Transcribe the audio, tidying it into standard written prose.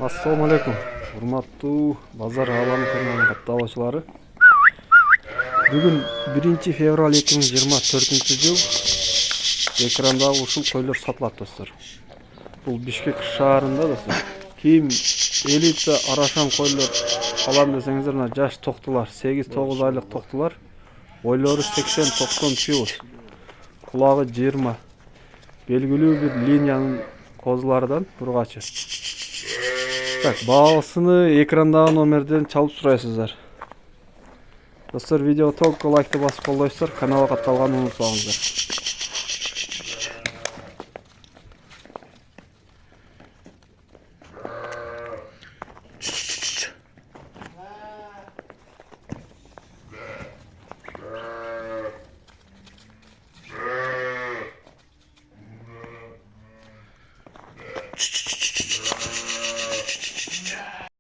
Assalamu alaikum. Урматтуу базар алам каналынын катталуучулары. Бүгүн 1 февраль 2024-жыл. Экранда ушул койлор сатылат достор. Бул Бишкек шаарында достор. Ким элита арашан койлор алам десеңиздер, мына жаш токтулар, 8-9 айлык токтулар. Бойлору 80-90 кило. Кулагы 20. Белгилүү бир линиянын козулардан ургачы. Так, баасыны экрандагы номерден чалып сурайсыздар. Достор, видео толку лайкты басып колдойсуздар, каналга катталганды унутпаңыздар.